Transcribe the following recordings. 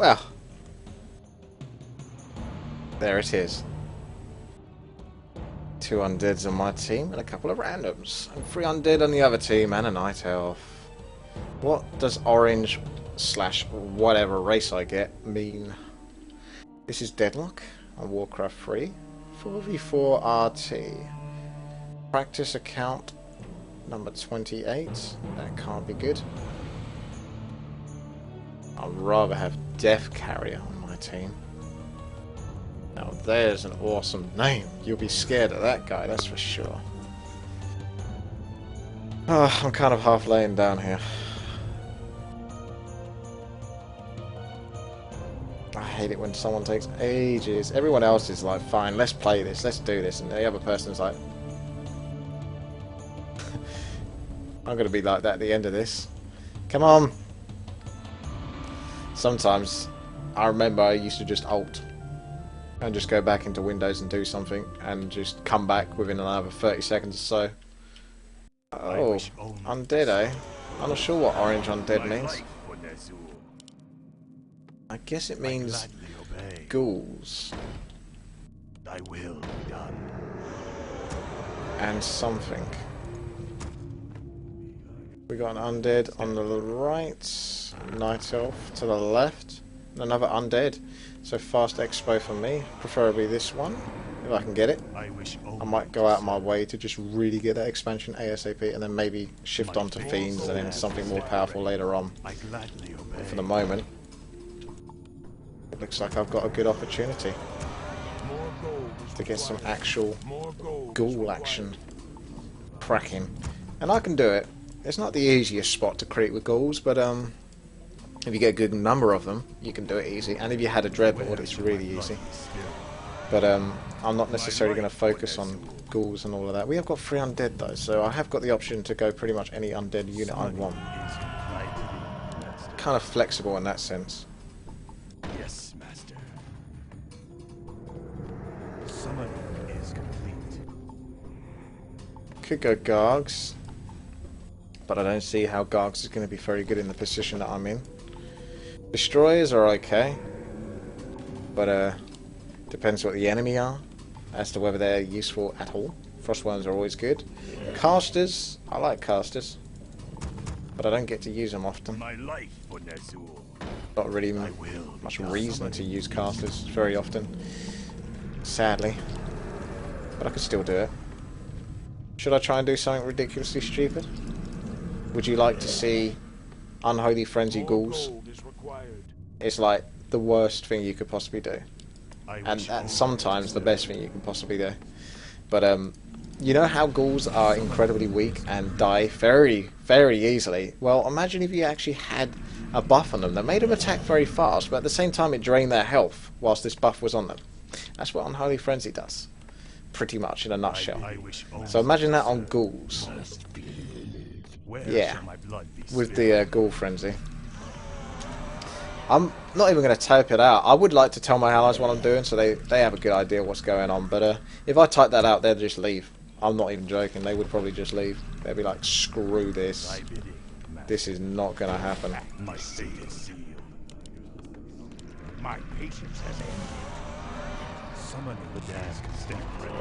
Well, there it is. 2 undeads on my team and a couple of randoms. And 3 undead on the other team and a night elf. What does orange / whatever race I get mean? This is Deadlock on Warcraft 3. 4v4 RT. Practice account number 28. That can't be good. I'd rather have Death Carrier on my team. Now there's an awesome name. You'll be scared of that guy, that's for sure. Oh, I'm kind of half laying down here. I hate it when someone takes ages. Everyone else is like, fine, let's play this, let's do this. And the other person's like, I'm going to be like that at the end of this. Come on. Sometimes I remember I used to just alt and just go back into Windows and do something and just come back within another 30 seconds or so. Oh, undead, eh? I'm not sure what orange undead means. I guess it means ghouls. Thy will be done. And something. We got an undead on the right, night elf to the left, and another undead. So fast expo for me, preferably this one, if I can get it. I might go out of my way to just really get that expansion ASAP, and then maybe shift on to fiends and then something more powerful later on. But for the moment, it looks like I've got a good opportunity to get some actual ghoul action cracking. And I can do it. It's not the easiest spot to create with ghouls, but if you get a good number of them, you can do it easy. And if you had a dreadlord, it's really easy. But I'm not necessarily going to focus on ghouls and all of that. We have got 3 undead though, so I have got the option to go pretty much any undead unit I want. Kind of flexible in that sense. Yes, master. Summoning is complete. Could go Gargs, but I don't see how Gargs is going to be very good in the position that I'm in. Destroyers are okay, but depends what the enemy are as to whether they're useful at all. Frostworms are always good. Casters, I like casters, but I don't get to use them often. My life, Not really much reason to use casters very often, sadly, but I could still do it. Should I try and do something ridiculously stupid? Would you like to see Unholy Frenzy Ghouls? It's like the worst thing you could possibly do. And that's sometimes the best thing you can possibly do. But you know how ghouls are incredibly weak and die very, very easily? Well, imagine if you actually had a buff on them that made them attack very fast, but at the same time it drained their health whilst this buff was on them. That's what Unholy Frenzy does. Pretty much, in a nutshell. So imagine that on ghouls. Yeah, with the Ghoul Frenzy. I'm not even going to type it out. I would like to tell my allies what I'm doing so they have a good idea what's going on, but if I type that out, they'll just leave. I'm not even joking, they would probably just leave. They'd be like, screw this. This is not going to happen. My fate is sealed. My patience has ended. Summoning the task stand ready.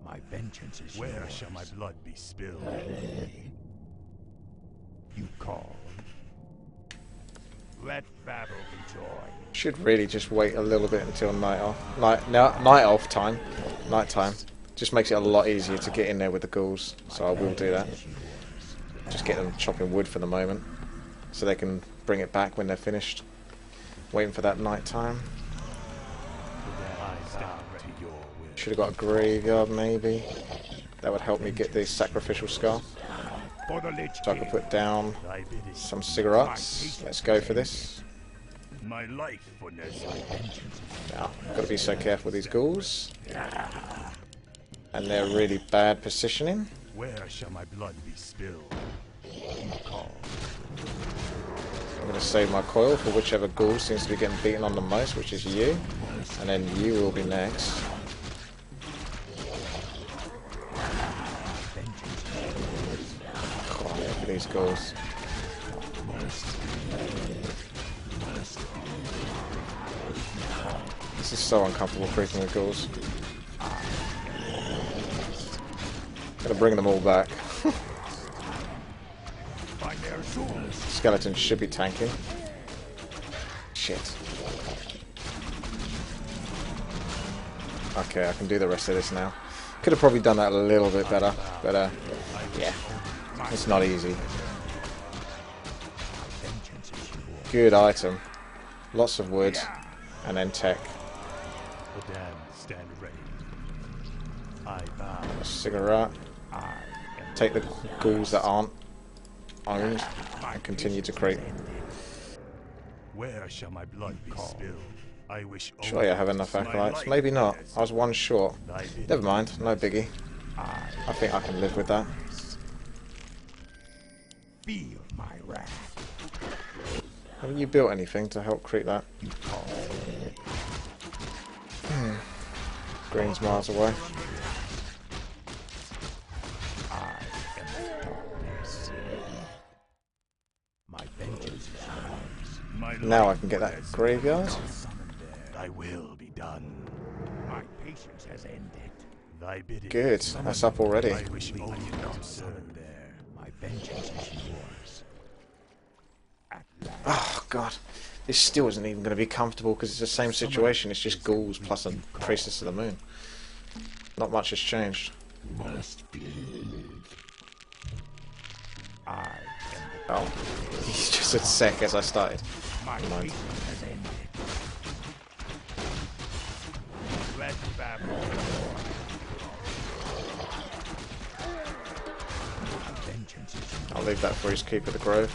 My vengeance is yours. Where shall my blood be spilled? You call. Let battle be joy. Should really just wait a little bit until night off time. Night time. Just makes it a lot easier to get in there with the ghouls. So I will do that. Just get them chopping wood for the moment, so they can bring it back when they're finished. Waiting for that night time. Should have got a graveyard maybe. That would help me get the sacrificial skull. So I can put down some cigarettes. Let's go for this. My life for Now, got to be so careful with these ghouls. And they're really bad positioning. Where shall my blood be spilled? I'm going to save my coil for whichever ghoul seems to be getting beaten on the most, which is you. And then you will be next. Oh, look at these ghouls. This is so uncomfortable creeping with ghouls. Gotta bring them all back. Skeletons should be tanking. Shit. Okay, I can do the rest of this now. Could have probably done that a little bit better, but yeah, it's not easy. Good item. Lots of wood, and then tech. A cigarette. Take the ghouls that aren't owned and continue to creep. Where shall my blood be spilled? I wish. Surely I have enough acolytes. Maybe not. I was one short. Never mind. No biggie. I think I can live with that. Feel my wrath. Haven't you built anything to help creep that? Green's miles away. Now I can get that graveyard. Thy will be done. My patience has ended. Thy bidding. Good, that's up already. I wish only not summoned there. My vengeance is yours. Oh god, this still isn't even going to be comfortable because it's the same situation. It's just ghouls plus a priestess of the moon. Not much has changed. Oh, he's just a sec as I started. Never mind. I'll leave that for his keep of the grove.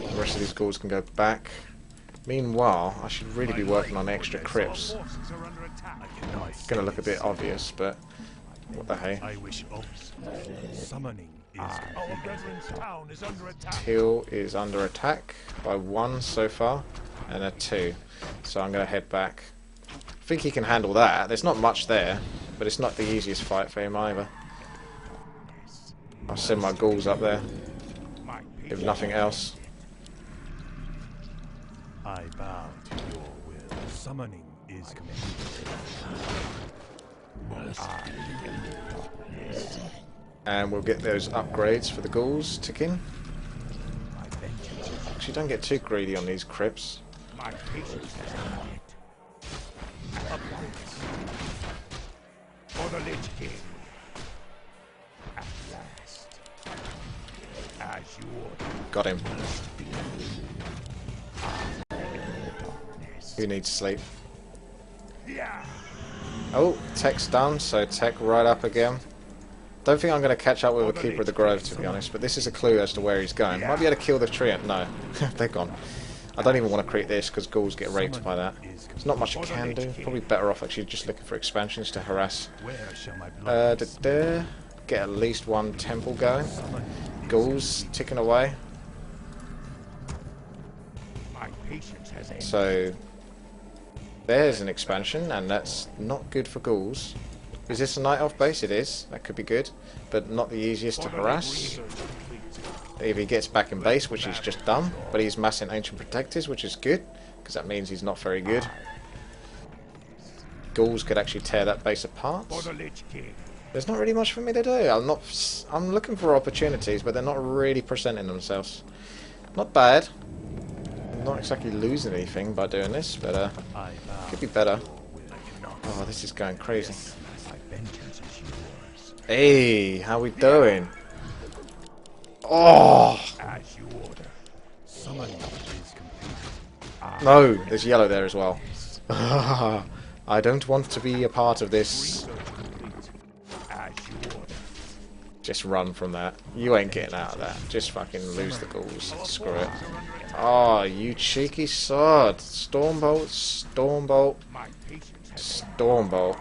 The rest of these ghouls can go back. Meanwhile, I should really be working on extra crypts. Gonna look a bit obvious, but what the hey? Summoning is Teal is under attack by 1 so far, and a 2. So I'm gonna head back. I think he can handle that. There's not much there, but it's not the easiest fight for him either. I'll send my ghouls up there, if nothing else. I bow to your will. Summoning is commanded. And we'll get those upgrades for the ghouls ticking. Actually, don't get too greedy on these crypts. For the Lich King. At last. As you order. Got him. Who needs sleep? Yeah. Oh, tech's done, so tech right up again. Don't think I'm going to catch up with a Keeper of the Grove, to be honest, but this is a clue as to where he's going. Might be able to kill the tree. No, they're gone. I don't even want to create this because ghouls get raped by that. There's not much I can do. Probably better off actually just looking for expansions to harass. Get at least one temple going. Ghouls ticking away. So there's an expansion, and that's not good for ghouls. Is this a night elf base? It is. That could be good, but not the easiest to harass. If he gets back in base, which he's just done, but he's massing ancient protectors, which is good, because that means he's not very good. Ghouls could actually tear that base apart. There's not really much for me to do. I'm looking for opportunities, but they're not really presenting themselves. Not bad. I'm not exactly losing anything by doing this, but could be better. Oh, this is going crazy. Hey, how we doing? Oh! No, there's yellow there as well. I don't want to be a part of this. Just run from that. You ain't getting out of that. Just fucking lose the ghouls. Screw it. Oh, you cheeky sod. Stormbolt, Stormbolt, Stormbolt.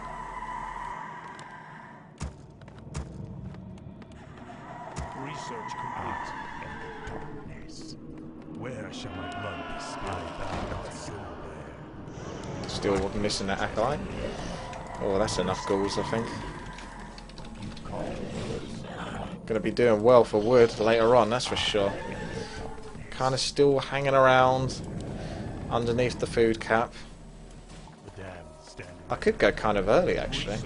Research complete. Where shall my blood be spilled? Still missing that acolyte. Oh, that's enough ghouls, I think. Gonna be doing well for wood later on, that's for sure. kind of still hanging around underneath the food cap. I could go kind of early actually,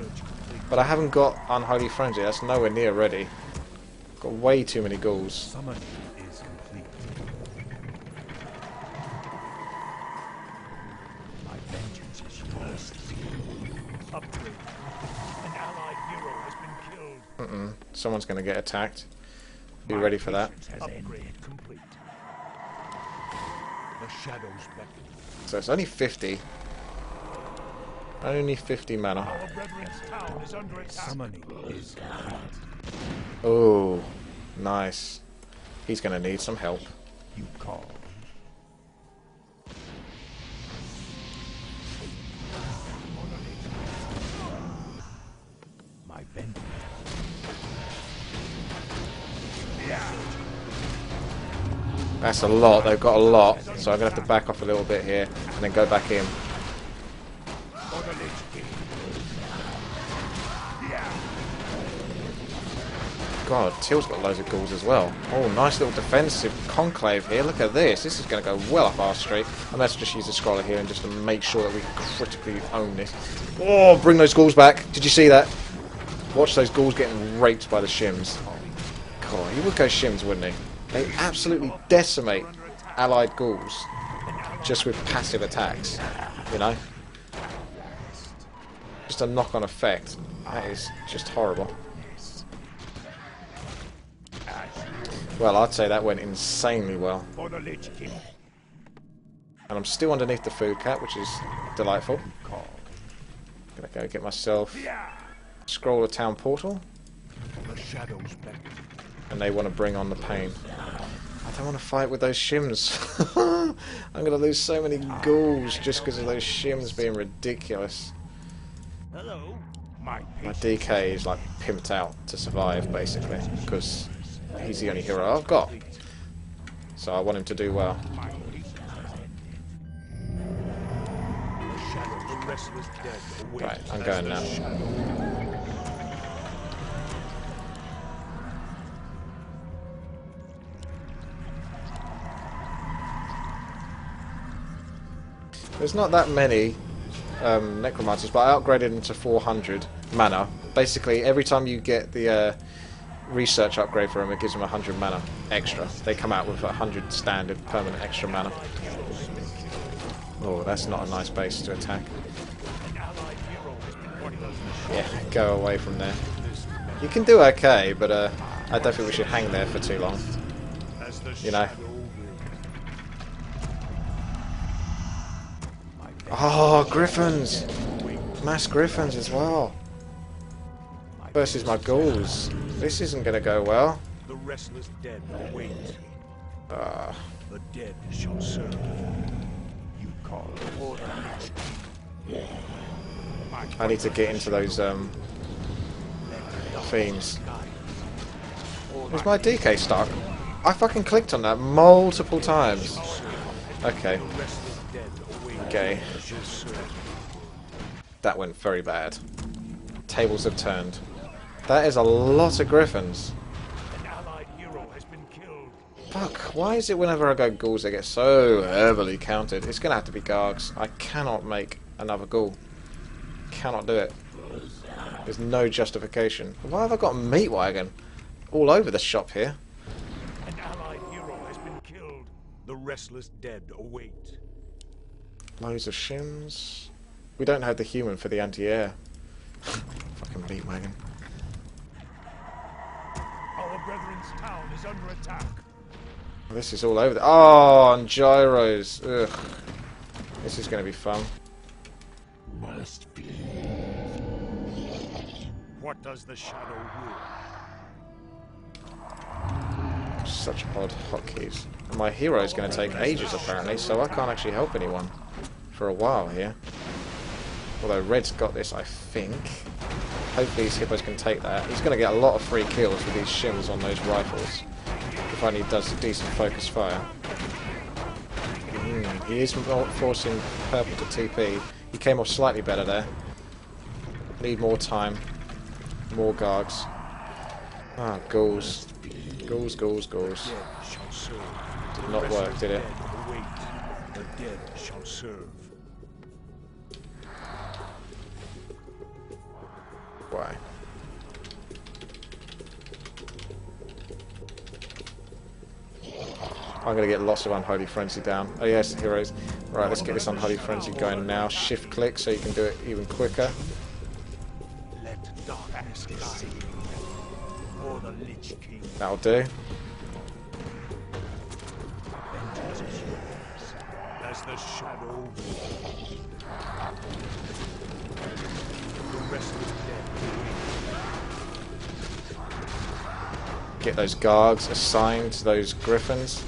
but I haven't got Unholy Frenzy. That's nowhere near ready. Got way too many ghouls. Summoning is complete. My vengeance is yours. Upgrade. An allied hero has been killed. Someone's going to get attacked. Be ready for that. Upgrade complete. The shadows beckon. So it's only 50. Only 50 mana. Our brethren's town is under attack. Summoning is complete. Oh, nice. He's going to need some help. You call. My vengeance. That's a lot. They've got a lot. So I'm going to have to back off a little bit here and then go back in. God, Teal's got loads of ghouls as well. Oh, nice little defensive conclave here. Look at this. This is going to go well up our street. I'm going to just use the scroller here and just to make sure that we critically own this. Oh, bring those ghouls back. Did you see that? Watch those ghouls getting raped by the shims. God, he would go shims, wouldn't he? They absolutely decimate allied ghouls just with passive attacks, you know? Just a knock-on effect. That is just horrible. Well, I'd say that went insanely well. And I'm still underneath the food cap, which is delightful. Gonna go get myself scroll of town portal. And they want to bring on the pain. I don't want to fight with those shims. I'm gonna lose so many ghouls just because of those shims being ridiculous. Hello. My DK is like pimped out to survive, basically, because he's the only hero I've got. So I want him to do well. Right, I'm going now. There's not that many necromancers, but I upgraded them to 400 mana. Basically, every time you get the research upgrade for them, it gives them 100 mana extra. They come out with 100 standard permanent extra mana. Oh, that's not a nice base to attack. Yeah, go away from there. You can do okay, but I don't think we should hang there for too long. You know. Oh, griffins! Mass griffins as well. Versus my ghouls. This isn't going to go well. The restless dead await. The dead shall serve. You call order. I need to get into those themes. Was my DK stuck? I fucking clicked on that multiple times. Okay. Okay. That went very bad. Tables have turned. That is a lot of griffins. An allied hero has been killed. Fuck, why is it whenever I go ghouls they get so heavily counted? It's gonna have to be Gargs. I cannot make another ghoul. Cannot do it. There's no justification. Why have I got a meat wagon all over the shop here? An allied hero has been killed. The restless dead await. Loads of shims. We don't have the human for the anti-air. Fucking meat wagon. Our brethren's town is under attack. This is all over. Oh, and gyros. Ugh. This is going to be fun. Must be. What does the shadow will? Such odd hotkeys. And my hero is going to take ages apparently, so I can't actually help anyone for a while here. Although Red's got this, I think. Hopefully his hippos can take that. He's going to get a lot of free kills with these shims on those rifles. If only he does a decent focus fire. He is forcing purple to TP. He came off slightly better there. Need more time. More Gargs. Ah, ghouls. Ghouls, ghouls, ghouls. Did not work, did it? The dead shall serve. Why? I'm gonna get lots of Unholy Frenzy down. Oh yes, heroes. Right, let's get this Unholy Frenzy going now. Shift click so you can do it even quicker. Let darkness guide for the Lich King. That'll do. Vengeance is yours as the shadow. The rest is dead. Get those guards assigned to those griffins.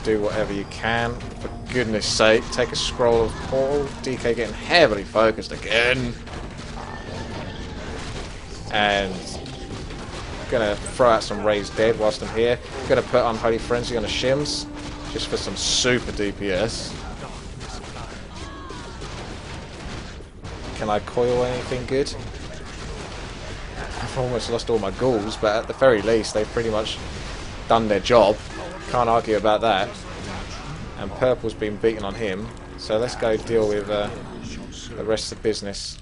Do whatever you can. For goodness sake, take a scroll of portal. DK getting heavily focused again. And gonna throw out some raised dead whilst I'm here. Gonna put Unholy Frenzy on a Shims just for some super DPS. Can I coil anything good? I've almost lost all my ghouls, but at the very least they've pretty much done their job. Can't argue about that. And purple's been beaten on him, so let's go deal with the rest of the business.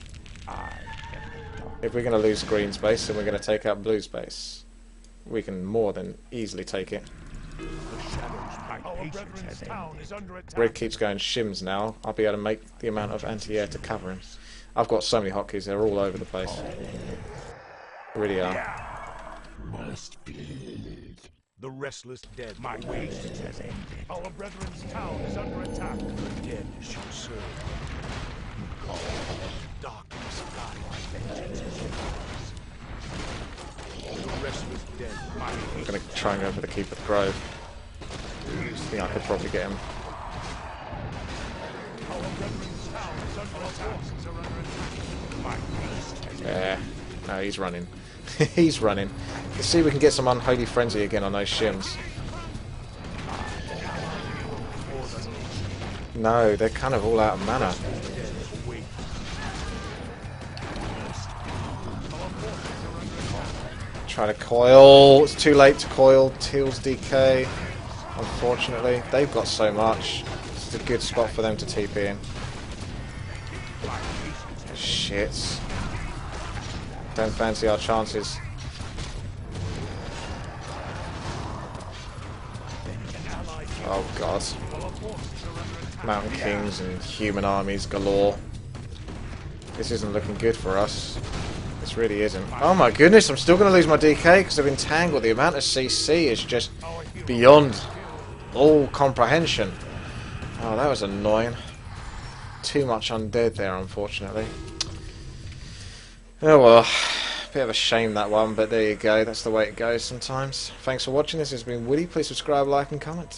If we're going to lose green space, then we're going to take out blue space. We can more than easily take it. Red keeps going shims now. I'll be able to make the amount of anti-air to cover him. I've got so many hotkeys, they're all over the place. Really are. The restless dead. My waste has ended. Our brethren's town is under attack. The dead shall serve. You call darkness guide. Vengeance is yours. The restless dead. I'm going to try and go for the Keep of the Grove. I think I could probably get him. Our brethren's town is under attack. My waste has ended. Yeah. No, he's running. He's running. Let's see if we can get some Unholy Frenzy again on those shims. No, they're kind of all out of mana. Try to coil. It's too late to coil. Teal's DK. Unfortunately. They've got so much. It's a good spot for them to TP in. Shit. Don't fancy our chances. Oh god. Mountain Kings and human armies galore. This isn't looking good for us. This really isn't. Oh my goodness, I'm still going to lose my DK because I've entangled. The amount of CC is just beyond all comprehension. Oh, that was annoying. Too much undead there, unfortunately. Oh well, bit of a shame that one, but there you go, that's the way it goes sometimes. Thanks for watching, this has been Woody, please subscribe, like and comment.